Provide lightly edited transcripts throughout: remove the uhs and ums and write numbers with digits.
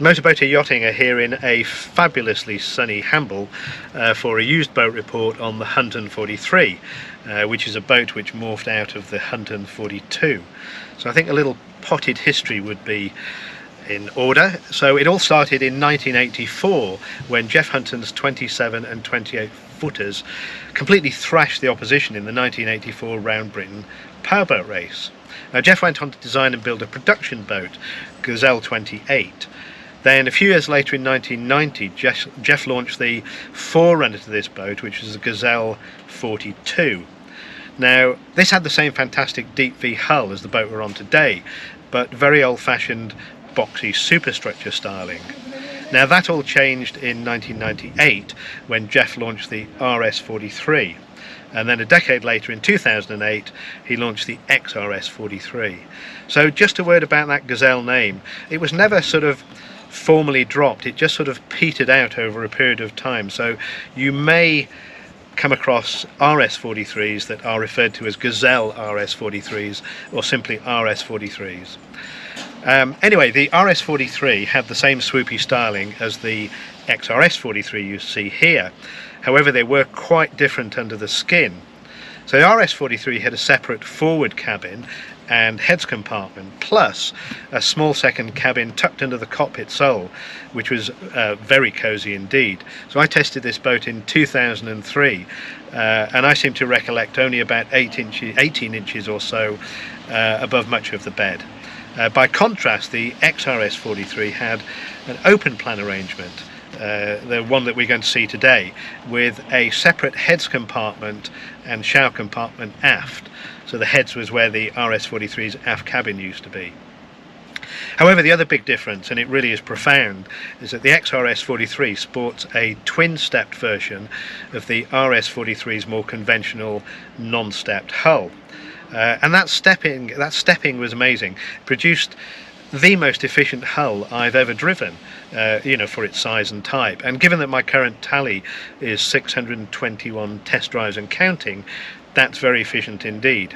Motorboat Yachting are here in a fabulously sunny Hamble for a used boat report on the Hunton 43, which is a boat which morphed out of the Hunton 42. So I think a little potted history would be in order. So it all started in 1984 when Jeff Hunton's 27 and 28 footers completely thrashed the opposition in the 1984 Round Britain powerboat race. Now Jeff went on to design and build a production boat, Gazelle 28. Then a few years later in 1990, Jeff launched the forerunner to this boat, which was the Gazelle 42. Now this had the same fantastic deep V hull as the boat we're on today, but very old-fashioned boxy superstructure styling. Now that all changed in 1998 when Jeff launched the RS43. And then a decade later in 2008 he launched the XRS43. So just a word about that Gazelle name. It was never sort of formally dropped, it just sort of petered out over a period of time. So you may come across RS43s that are referred to as Gazelle RS43s or simply RS43s. Anyway, the RS43 had the same swoopy styling as the XRS43 you see here. However, they were quite different under the skin. So the RS43 had a separate forward cabin and heads compartment, plus a small second cabin tucked under the cockpit sole, which was very cosy indeed. So I tested this boat in 2003, and I seem to recollect only about 18 inches or so above much of the bed. By contrast, the XRS43 had an open plan arrangement, the one that we're going to see today, with a separate heads compartment and shower compartment aft. So the heads was where the RS43's aft cabin used to be. However, the other big difference, and it really is profound, is that the XRS43 sports a twin-stepped version of the RS43's more conventional non-stepped hull. And that stepping was amazing. It produced the most efficient hull I've ever driven, for its size and type. And given that my current tally is 621 test drives and counting, that's very efficient indeed.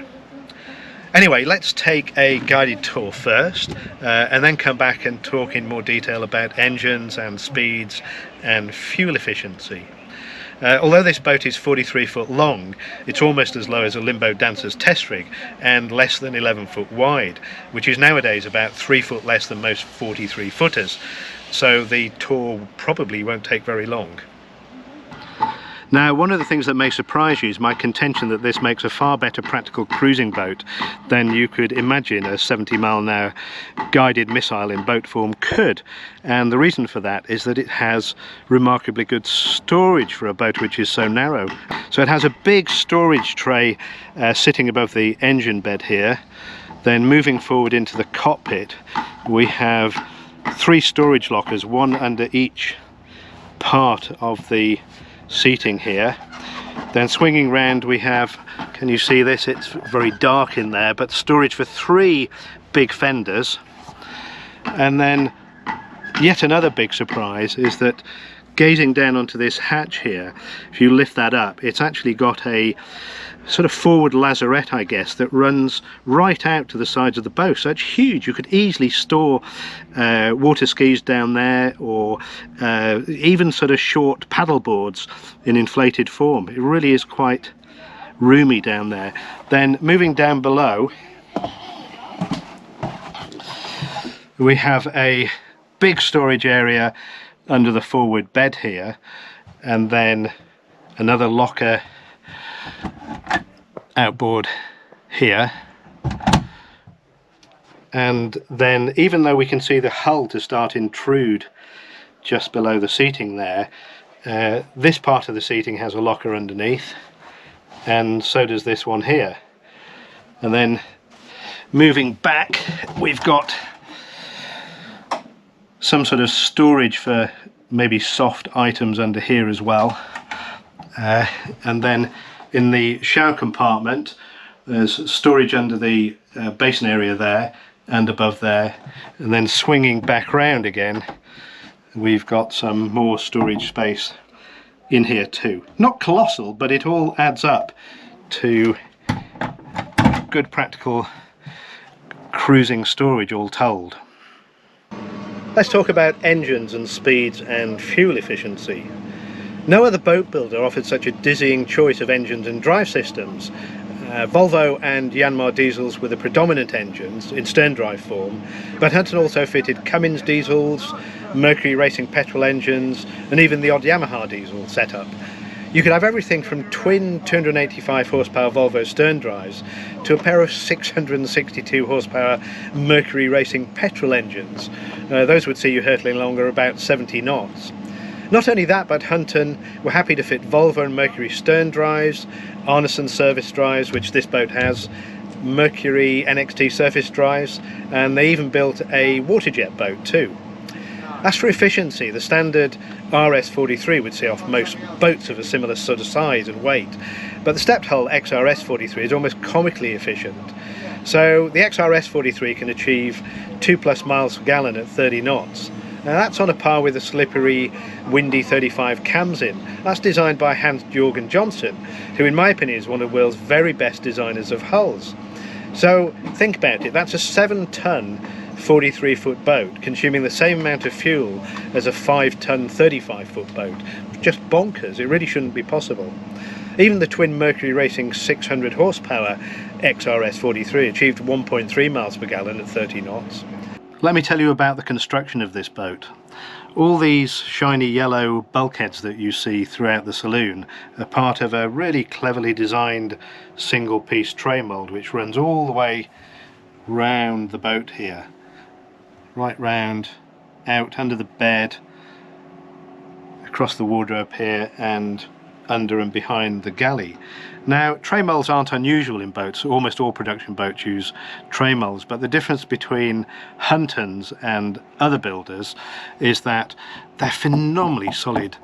Anyway, let's take a guided tour first, and then come back and talk in more detail about engines and speeds and fuel efficiency. Although this boat is 43 foot long, it's almost as low as a Limbo Dancer's test rig and less than 11 foot wide, which is nowadays about 3 foot less than most 43 footers. So the tour probably won't take very long. Now, one of the things that may surprise you is my contention that this makes a far better practical cruising boat than you could imagine a 70-mile-an-hour guided missile in boat form could. And the reason for that is that it has remarkably good storage for a boat which is so narrow. So it has a big storage tray sitting above the engine bed here. Then moving forward into the cockpit, we have 3 storage lockers, one under each part of the seating here. Then swinging round we have, can you see this? It's very dark in there, but storage for 3 big fenders. And then yet another big surprise is that gazing down onto this hatch here, if you lift that up, it's actually got a sort of forward lazarette, I guess, that runs right out to the sides of the boat. So it's huge. You could easily store water skis down there, or even sort of short paddle boards in inflated form. It really is quite roomy down there. Then moving down below, we have a big storage area under the forward bed here, and then another locker outboard here. And then, even though we can see the hull to start intrude just below the seating there, this part of the seating has a locker underneath, and so does this one here. And then moving back, we've got some sort of storage for maybe soft items under here as well. And then in the shower compartment there's storage under the basin area there and above there, and then swinging back round again we've got some more storage space in here too. Not colossal, but it all adds up to good practical cruising storage all told. Let's talk about engines and speeds and fuel efficiency. No other boat builder offered such a dizzying choice of engines and drive systems. Volvo and Yanmar diesels were the predominant engines in sterndrive form, but Hunton also fitted Cummins diesels, Mercury Racing petrol engines, and even the odd Yamaha diesel setup. You could have everything from twin 285 horsepower Volvo sterndrives to a pair of 662 horsepower Mercury Racing petrol engines. Those would see you hurtling along at about 70 knots. Not only that, but Hunton were happy to fit Volvo and Mercury sterndrives, Arneson service drives, which this boat has, Mercury NXT surface drives, and they even built a waterjet boat too. As for efficiency, the standard RS43 would see off most boats of a similar sort of size and weight, but the stepped hull XRS43 is almost comically efficient. So the XRS43 can achieve 2+ miles per gallon at 30 knots. Now that's on a par with the slippery, windy 35 Camsin. That's designed by Hans-Jürgen Johnson, who in my opinion is one of the world's very best designers of hulls. So think about it, that's a 7-ton 43-foot boat consuming the same amount of fuel as a 5-ton 35-foot boat. Just bonkers, it really shouldn't be possible. Even the twin Mercury Racing 600 horsepower XRS43 achieved 1.3 miles per gallon at 30 knots. Let me tell you about the construction of this boat. All these shiny yellow bulkheads that you see throughout the saloon are part of a really cleverly designed single piece tray mould which runs all the way round the boat here. Right round, out under the bed, across the wardrobe here, and under and behind the galley. Now, tray moulds aren't unusual in boats. Almost all production boats use tray moulds, but the difference between Huntons and other builders is that they're phenomenally solid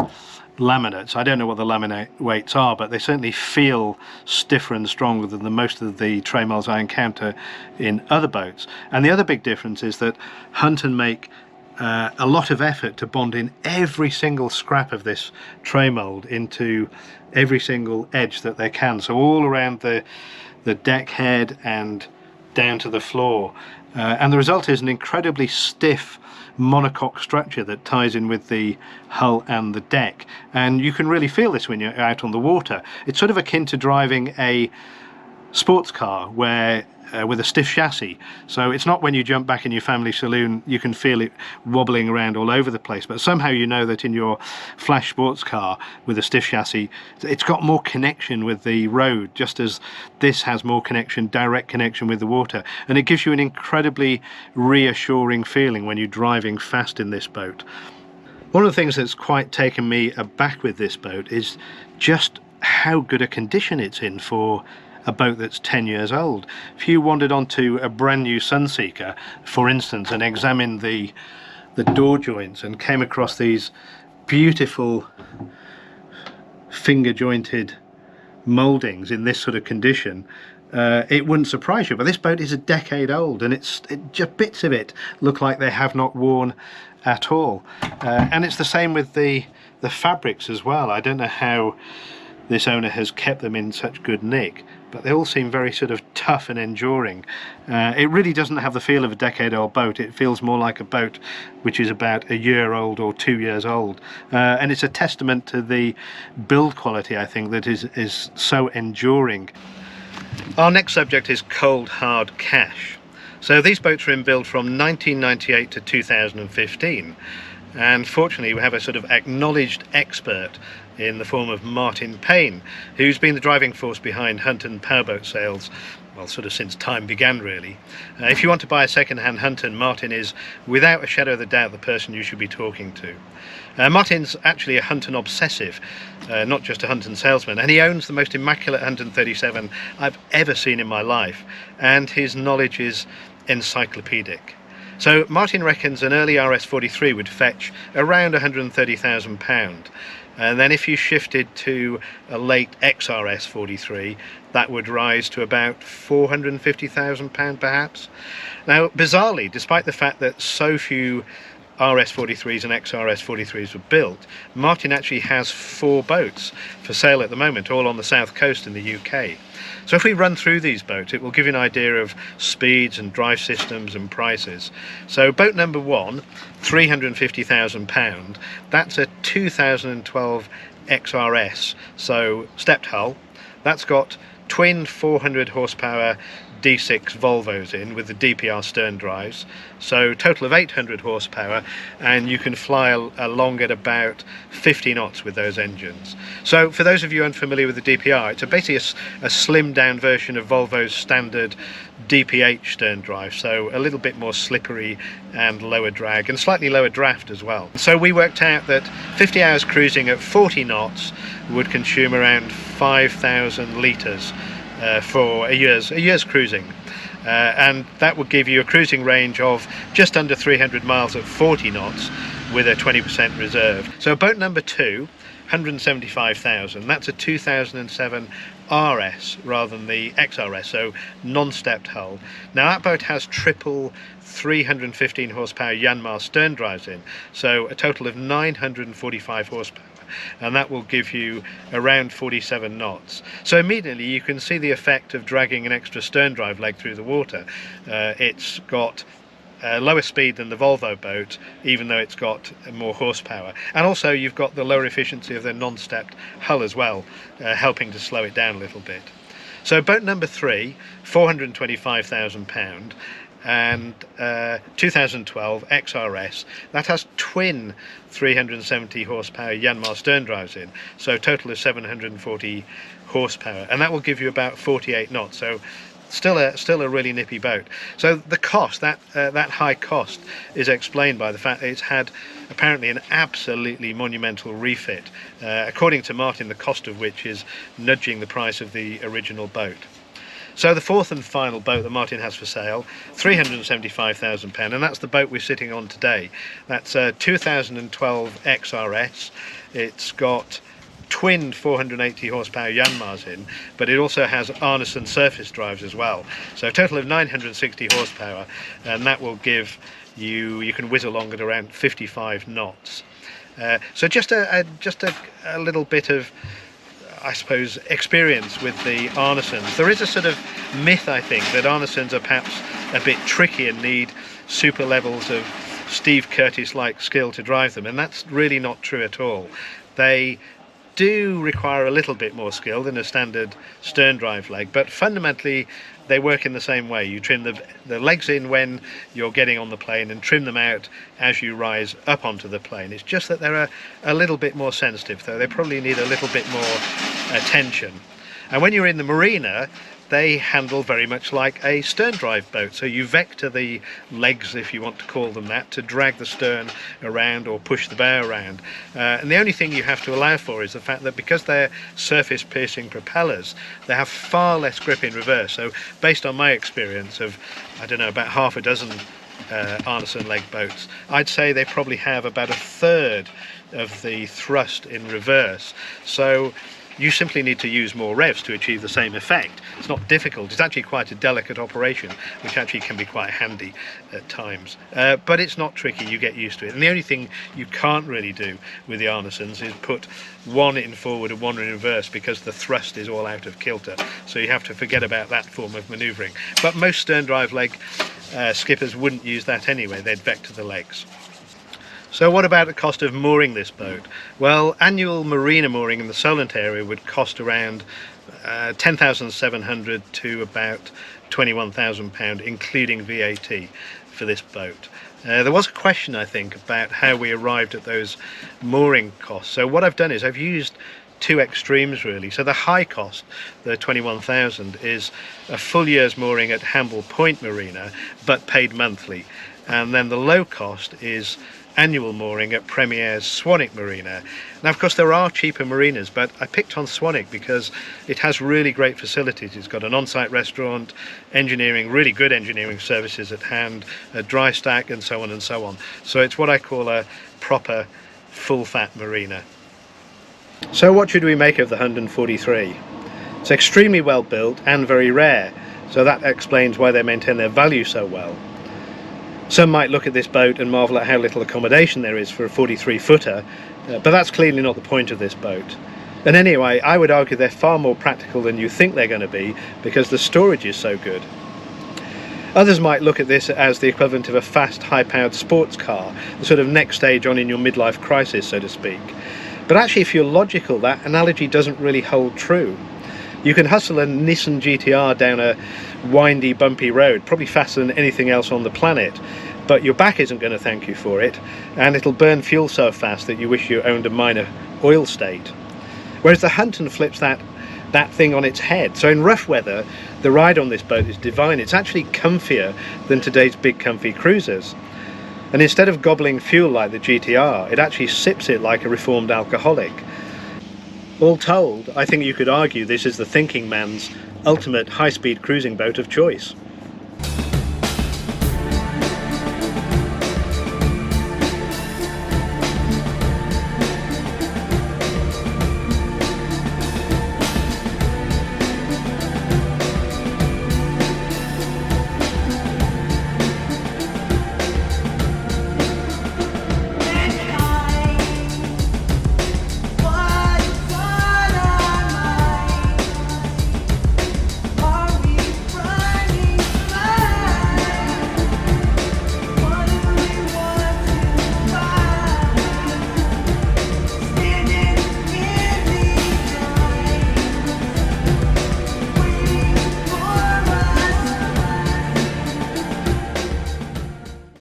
laminates. I don't know what the laminate weights are, but they certainly feel stiffer and stronger than most of the tray moulds I encounter in other boats. And the other big difference is that Hunton make a lot of effort to bond in every single scrap of this tray mould into every single edge that they can. So all around the deck head and down to the floor. And the result is an incredibly stiff monocoque structure that ties in with the hull and the deck, and you can really feel this when you're out on the water. It's sort of akin to driving a sports car where with a stiff chassis. So it's not when you jump back in your family saloon you can feel it wobbling around all over the place, but somehow you know that in your flash sports car with a stiff chassis it's got more connection with the road, just as this has more connection, direct connection with the water, and it gives you an incredibly reassuring feeling when you're driving fast in this boat. One of the things that's quite taken me aback with this boat is just how good a condition it's in for a boat that's 10 years old. If you wandered onto a brand new Sunseeker, for instance, and examined the door joints and came across these beautiful finger jointed mouldings in this sort of condition, it wouldn't surprise you. But this boat is a decade old, and just bits of it look like they have not worn at all. And it's the same with the fabrics as well. I don't know how this owner has kept them in such good nick, but they all seem very sort of tough and enduring. It really doesn't have the feel of a decade-old boat. It feels more like a boat which is about a year old or 2 years old, and it's a testament to the build quality, I think, that is so enduring. Our next subject is cold hard cash. So these boats were in build from 1998 to 2015, and fortunately we have a sort of acknowledged expert in the form of Martin Payne, who's been the driving force behind Hunton powerboat sales, well, sort of since time began really. If you want to buy a second-hand Hunton, Martin is without a shadow of a doubt the person you should be talking to. Martin's actually a Hunton obsessive, not just a Hunton salesman, and he owns the most immaculate Hunton 37 I've ever seen in my life, and his knowledge is encyclopedic. So Martin reckons an early RS43 would fetch around £130,000, and then if you shifted to a late XRS43 that would rise to about £450,000 perhaps. Now bizarrely, despite the fact that so few RS43s and XRS43s were built, Martin actually has 4 boats for sale at the moment, all on the south coast in the UK. So if we run through these boats, it will give you an idea of speeds and drive systems and prices. So boat number 1, £350,000, that's a 2012 XRS, so stepped hull. That's got twin 400 horsepower D6 Volvos in with the DPR stern drives, so total of 800 horsepower, and you can fly along at about 50 knots with those engines. So for those of you unfamiliar with the DPR, it's basically a slimmed down version of Volvo's standard DPH stern drive, so a little bit more slippery and lower drag and slightly lower draft as well. So we worked out that 50 hours cruising at 40 knots would consume around 5,000 litres for a year's cruising, and that would give you a cruising range of just under 300 miles at 40 knots with a 20% reserve. So boat number 2, 175,000, that's a 2007 RS rather than the XRS, so non-stepped hull. Now that boat has triple 315 horsepower Yanmar stern drives in, so a total of 945 horsepower, and that will give you around 47 knots. So immediately you can see the effect of dragging an extra stern drive leg through the water. It's got lower speed than the Volvo boat, even though it's got more horsepower, and also you've got the lower efficiency of the non-stepped hull as well, helping to slow it down a little bit. So boat number 3, £425,000, and 2012 XRS, that has twin 370 horsepower Yanmar stern drives in, so total of 740 horsepower, and that will give you about 48 knots, so still a really nippy boat. So the cost, that high cost, is explained by the fact that it's had apparently an absolutely monumental refit, according to Martin, the cost of which is nudging the price of the original boat. So the fourth and final boat that Martin has for sale, £375,000, and that's the boat we're sitting on today. That's a 2012 XRS. It's got twin 480 horsepower Yanmars in, but it also has Arneson surface drives as well. So a total of 960 horsepower, and that will give you can whiz along at around 55 knots. So just a little bit of, I suppose, experience with the Arnesons. There is a sort of myth, I think, that Arnesons are perhaps a bit tricky and need super levels of Steve Curtis-like skill to drive them, and that's really not true at all. They do require a little bit more skill than a standard stern drive leg, but fundamentally they work in the same way. You trim the legs in when you're getting on the plane and trim them out as you rise up onto the plane. It's just that they're a little bit more sensitive, though. They probably need a little bit more attention. And when you're in the marina, they handle very much like a stern drive boat, so you vector the legs, if you want to call them that, to drag the stern around or push the bow around, and the only thing you have to allow for is the fact that because they're surface piercing propellers, they have far less grip in reverse. So based on my experience of, I don't know, about half a dozen Arneson leg boats, I'd say they probably have about a third of the thrust in reverse. So you simply need to use more revs to achieve the same effect. It's not difficult, it's actually quite a delicate operation, which actually can be quite handy at times. But it's not tricky, you get used to it. And the only thing you can't really do with the Arnesons is put one in forward and one in reverse, because the thrust is all out of kilter. So you have to forget about that form of manoeuvring. But most stern drive leg skippers wouldn't use that anyway, they'd vector the legs. So what about the cost of mooring this boat? Well, annual marina mooring in the Solent area would cost around £10,700 to about £21,000, including VAT for this boat. There was a question, I think, about how we arrived at those mooring costs. So what I've done is I've used two extremes really. So the high cost, the 21,000, is a full year's mooring at Hamble Point Marina, but paid monthly. And then the low cost is annual mooring at Premier's Swanwick Marina. Now, of course, there are cheaper marinas, but I picked on Swanwick because it has really great facilities. It's got an on-site restaurant, engineering, really good engineering services at hand, a dry stack, and so on and so on. So it's what I call a proper full-fat marina. So what should we make of the Hunton 43? It's extremely well built and very rare, so that explains why they maintain their value so well. Some might look at this boat and marvel at how little accommodation there is for a 43-footer, but that's clearly not the point of this boat. And anyway, I would argue they're far more practical than you think they're going to be, because the storage is so good. Others might look at this as the equivalent of a fast, high-powered sports car, the sort of next stage on in your midlife crisis, so to speak. But actually, if you're logical, that analogy doesn't really hold true. You can hustle a Nissan GTR down a windy, bumpy road, probably faster than anything else on the planet, but your back isn't going to thank you for it, and it'll burn fuel so fast that you wish you owned a minor oil state. Whereas the Hunton flips that thing on its head. So in rough weather, the ride on this boat is divine. It's actually comfier than today's big comfy cruisers. And instead of gobbling fuel like the GTR, it actually sips it like a reformed alcoholic. All told, I think you could argue this is the thinking man's ultimate high-speed cruising boat of choice.